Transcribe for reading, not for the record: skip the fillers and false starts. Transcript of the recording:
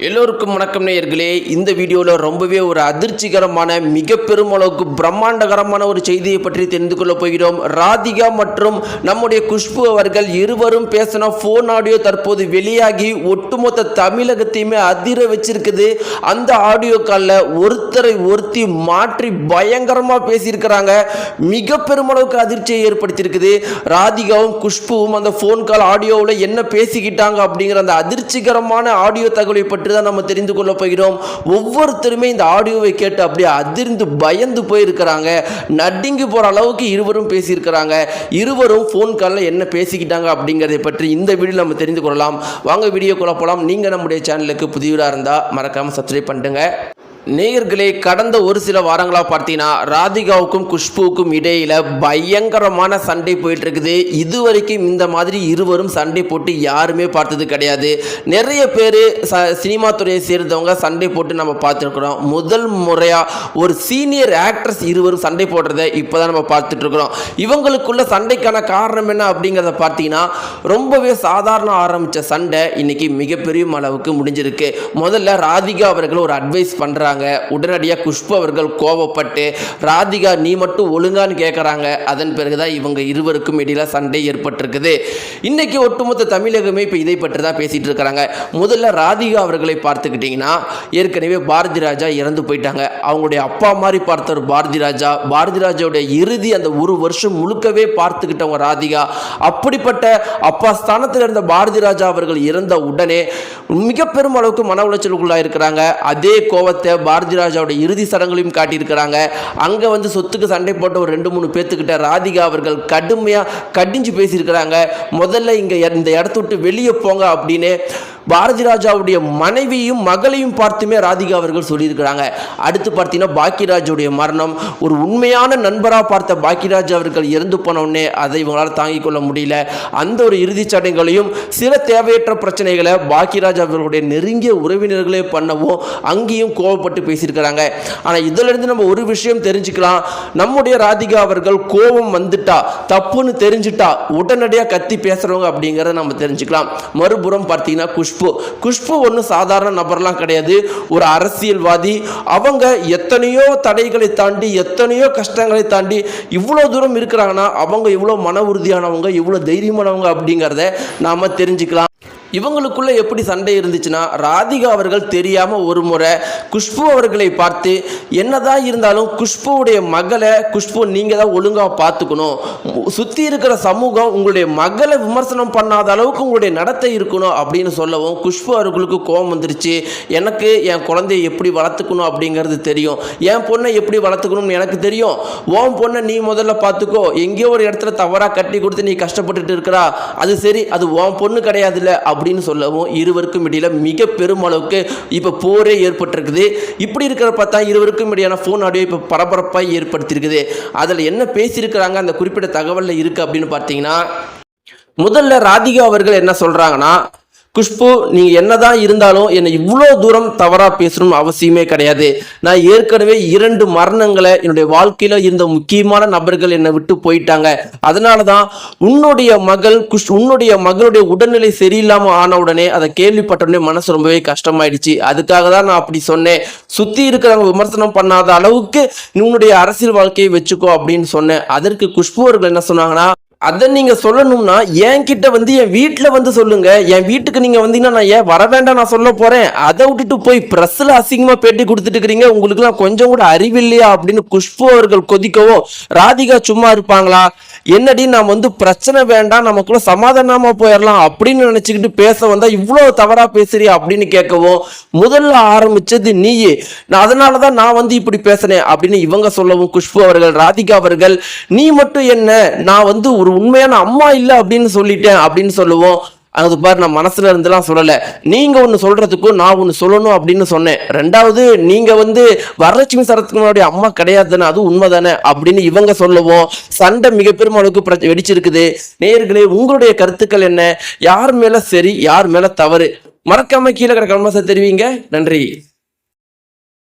எல்லோருக்கும் வணக்கம் நேயர்களே. இந்த வீடியோவில் ரொம்பவே ஒரு அதிர்ச்சிகரமான மிக பெருமளவுக்கு பிரம்மாண்டகரமான ஒரு செய்தியை பற்றி தெரிந்து கொள்ள போகிறோம். ராதிகா மற்றும் நம்முடைய குஷ்பு அவர்கள் இருவரும் பேசின ஃபோன் ஆடியோ தற்போது வெளியாகி ஒட்டுமொத்த தமிழகத்தையுமே அதிர வச்சிருக்குது. அந்த ஆடியோ காலில் ஒருத்தரை ஒருத்தி மாற்றி பயங்கரமாக பேசியிருக்கிறாங்க. மிக பெருமளவுக்கு அதிர்ச்சியை ஏற்படுத்தியிருக்குது. ராதிகாவும் குஷ்புவும் அந்த ஃபோன் கால் ஆடியோவில் என்ன பேசிக்கிட்டாங்க அப்படிங்கிற அந்த அதிர்ச்சிகரமான ஆடியோ தகவலை பற்றி தான் நம்ம தெரிந்து கொள்ள போகிறோம். ஒவ்வொருத்தருமே இந்த ஆடியோவை கேட்டு அப்படியே அதிர்ந்து பயந்து போயிருக்கிறாங்க. நடுங்கி போற அளவுக்கு இருவரும் பேசியிருக்கிறாங்க. இருவரும் ஃபோன் காலில் என்ன பேசிக்கிட்டாங்க அப்படிங்கிறதை பற்றி இந்த வீடியோவில் நம்ம தெரிந்து கொள்ளலாம். வாங்க வீடியோக்குள்ள போகலாம். நீங்கள் நம்முடைய சேனலுக்கு புதியவராக இருந்தால் மறக்காமல் சப்ஸ்கிரைப் பண்ணுங்க. நேயர்களே, கடந்த ஒரு சில வாரங்களாக பார்த்தீங்கன்னா ராதிகாவுக்கும் குஷ்புவுக்கும் இடையில பயங்கரமான சண்டை போயிட்டு இருக்குது. இதுவரைக்கும் இந்த மாதிரி இருவரும் சண்டை போட்டு யாருமே பார்த்தது கிடையாது. நிறைய பேர் சினிமா துறையை சேர்ந்தவங்க சண்டை போட்டு நம்ம பார்த்துருக்குறோம். முதல் முறையாக ஒரு சீனியர் ஆக்ட்ரஸ் இருவரும் சண்டை போடுறத இப்போதான் நம்ம பார்த்துட்டு இருக்கிறோம். இவங்களுக்குள்ள சண்டைக்கான காரணம் என்ன அப்படிங்கிறத பார்த்தீங்கன்னா ரொம்பவே சாதாரண ஆரம்பித்த சண்டை இன்னைக்கு மிகப்பெரிய அளவுக்கு முடிஞ்சிருக்கு. முதல்ல ராதிகா அவர்கள் ஒரு அட்வைஸ் பண்ணுறாங்க. உடனடியாக குஷ்பு அவர்கள் கோபப்பட்டு ராதிகா நீ மட்டும் ஒழுங்கான்னு கேட்குறாங்க. அதன் பிறகுதான் இவங்க இருவருக்கும் இடையில சண்டை ஏற்பட்டிருக்குது. இன்னைக்கு ஒட்டுமொத்த தமிழகமே இப்போ இதை பற்றி தான் பேசிட்டு இருக்கிறாங்க. முதல்ல ராதிகா அவர்களை பார்த்துக்கிட்டிங்கன்னா ஏற்கனவே பாரதி ராஜா இறந்து போயிட்டாங்க. அவங்களுடைய அப்பா மாதிரி பார்த்தவர் பாரதி ராஜாவுடைய இறுதி அந்த ஒரு வருஷம் முழுக்கவே பார்த்துக்கிட்டவங்க ராதிகா. அப்படிப்பட்ட அப்பா ஸ்தானத்தில் இருந்த பாரதி ராஜா அவர்கள் இறந்த உடனே மிக பெரும் அளவுக்கு மன உளைச்சலுக்குள்ளாக இருக்கிறாங்க. அதே கோவத்தை பாரதி ராஜாவோட இறுதி சடங்குலையும் காட்டியிருக்கிறாங்க. அங்கே வந்து சொத்துக்கு சண்டை போட்ட ஒரு 2-3 பேர்த்துக்கிட்ட ராதிகா அவர்கள் கடுமையாக கடிஞ்சு பேசியிருக்கிறாங்க. முதல்ல இந்த இடத்த விட்டு வெளியே போங்க அப்படின்னு பாரதி ராஜாவுடைய மனைவியும் மகளையும் பார்த்துமே ராதிகா அவர்கள் சொல்லியிருக்கிறாங்க. அடுத்து பார்த்தீங்கன்னா பாக்கியராஜுடைய மரணம், ஒரு உண்மையான நண்பராக பார்த்த பாக்கியராஜ் அவர்கள் இறந்து போனவுடனே அதை இவங்களால் தாங்கிக் கொள்ள முடியல. அந்த ஒரு இறுதிச் சடங்குகளையும் சில தேவையற்ற பிரச்சனைகளை பாக்கியராஜ் அவர்களுடைய நெருங்கிய உறவினர்களே பண்ணவும் அங்கேயும் கோவப்பட்டு பேசியிருக்கிறாங்க. ஆனால் இதிலிருந்து நம்ம ஒரு விஷயம் தெரிஞ்சுக்கலாம். நம்முடைய ராதிகா அவர்கள் கோபம் வந்துட்டா, தப்புன்னு தெரிஞ்சுட்டா உடனடியாக கத்தி பேசுறவங்க அப்படிங்கிறத நம்ம தெரிஞ்சுக்கலாம். மறுபுறம் பார்த்தீங்கன்னா குஷ்பு ஒன்றும் சாதாரண நபர்லாம் கிடையாது. ஒரு அரசியல்வாதி. அவங்க எத்தனையோ தடைகளை தாண்டி எத்தனையோ கஷ்டங்களை தாண்டி இவ்வளோ தூரம் இருக்கிறாங்கன்னா அவங்க இவ்வளோ மன உறுதியானவங்க, இவ்வளோ தைரியமானவங்க அப்படிங்கிறத நாம் தெரிஞ்சுக்கலாம். இவங்களுக்குள்ள எப்படி சண்டை இருந்துச்சுன்னா ராதிகா அவர்கள் தெரியாமல் ஒரு முறை குஷ்பு அவர்களை பார்த்து என்னதான் இருந்தாலும் குஷ்புவுடைய மகளை குஷ்பு நீங்கள் தான் ஒழுங்காக பார்த்துக்கணும், சுற்றி இருக்கிற சமூகம் உங்களுடைய மகளை விமர்சனம் பண்ணாத அளவுக்கு உங்களுடைய நடத்தை இருக்கணும் அப்படின்னு சொல்லவும் குஷ்பு அவர்களுக்கு கோபம் வந்துருச்சு. எனக்கு என் குழந்தைய எப்படி வளர்த்துக்கணும் அப்படிங்கிறது தெரியும், என் பொண்ணை எப்படி வளர்த்துக்கணும்னு எனக்கு தெரியும், உன் பொண்ணை நீ முதல்ல பார்த்துக்கோ, எங்கேயோ ஒரு இடத்துல தவறாக கட்டி கொடுத்து நீ கஷ்டப்பட்டுட்டு இருக்கிறா, அது சரி, அது உன் பொண்ணு கிடையாதுல்ல அப்படின்னு சொல்லவும் இருவருக்கும் இடையில மிக பெரும் அளவுக்கு இப்ப போரே ஏற்பட்டிருக்குது. இப்படி இருக்கிற பார்த்தா இருவருக்கும் இடையான போன் ஆடியோ இப்ப பரபரப்பாக ஏற்படுத்தியிருக்குது. அதில் என்ன பேசியிருக்கிறாங்க அந்த குறிப்பிட்ட தகவல்ல இருக்கு அப்படின்னு பார்த்தீங்கன்னா, முதல்ல ராதிகா அவர்கள் என்ன சொல்றாங்கன்னா, குஷ்பு நீங்கள் என்னதான் இருந்தாலும் என்னை இவ்வளோ தூரம் தவறாக பேசணும்னு அவசியமே கிடையாது. நான் ஏற்கனவே 2 மரணங்களை என்னுடைய வாழ்க்கையில் இருந்த முக்கியமான நபர்கள் என்னை விட்டு போயிட்டாங்க. அதனால தான் உன்னுடைய மகளுடைய உடல்நிலை சரியில்லாமல் ஆன உடனே அதை கேள்விப்பட்ட உடனே மனசு ரொம்பவே கஷ்டமாயிடுச்சு. அதுக்காக தான் நான் அப்படி சொன்னேன். சுற்றி இருக்கிறவங்க விமர்சனம் பண்ணாத அளவுக்கு உன்னுடைய அரசியல் வாழ்க்கையை வச்சுக்கோ அப்படின்னு சொன்னேன். அதற்கு குஷ்பு அவர்கள் என்ன சொன்னாங்கன்னா, அதை நீங்க சொல்லணும்னா என்கிட்ட வந்து என் வீட்டில் வந்து சொல்லுங்க. என் வீட்டுக்கு நீங்க வந்தீங்கன்னா நான் ஏன் வர வேண்டாம் நான் சொல்ல போறேன். அதை விட்டுட்டு போய் பிரஸ்ல அசிங்கமா பேட்டி கொடுத்துட்டு இருக்கிறீங்க, உங்களுக்கு எல்லாம் கொஞ்சம் கூட அறிவில்லையா அப்படின்னு குஷ்பு அவர்கள் கொதிக்கவும் ராதிகா சும்மா இருப்பாங்களா? என்னடி நாம் வந்து பிரச்சனை வேண்டாம், நமக்குள்ள சமாதானமா போயிடலாம் அப்படின்னு நினைச்சுக்கிட்டு பேச வந்தா இவ்வளவு தவறா பேசுறியா அப்படின்னு கேட்கவும் முதல்ல ஆரம்பிச்சது நீயே, அதனாலதான் நான் வந்து இப்படி பேசினேன் அப்படின்னு இவங்க சொல்லவும் குஷ்பு அவர்கள் ராதிகா அவர்கள் நீ மட்டும் என்ன, நான் வந்து ஒரு உண்மையான அம்மா இல்லை அப்படின்னு சொல்லிட்டேன் அப்படின்னு சொல்லுவோம். அது பாரு, நான் மனசுல இருந்துலாம் சொல்லலை, நீங்க ஒன்று சொல்றதுக்கும் நான் ஒன்று சொல்லணும் அப்படின்னு சொன்னேன். ரெண்டாவது நீங்க வந்து வரலட்சுமி சரத்குமாரோடைய அம்மா கிடையாது தானே, அது உண்மை தானே அப்படின்னு இவங்க சொல்லவும் சண்டை மிக பெரும் அளவுக்கு வெடிச்சிருக்குது. நேயர்களே, உங்களுடைய கருத்துக்கள் என்ன? யார் மேல சரி, யார் மேல தவறு? மறக்காம கீழே கிடக்க தெரிவிங்க. நன்றி.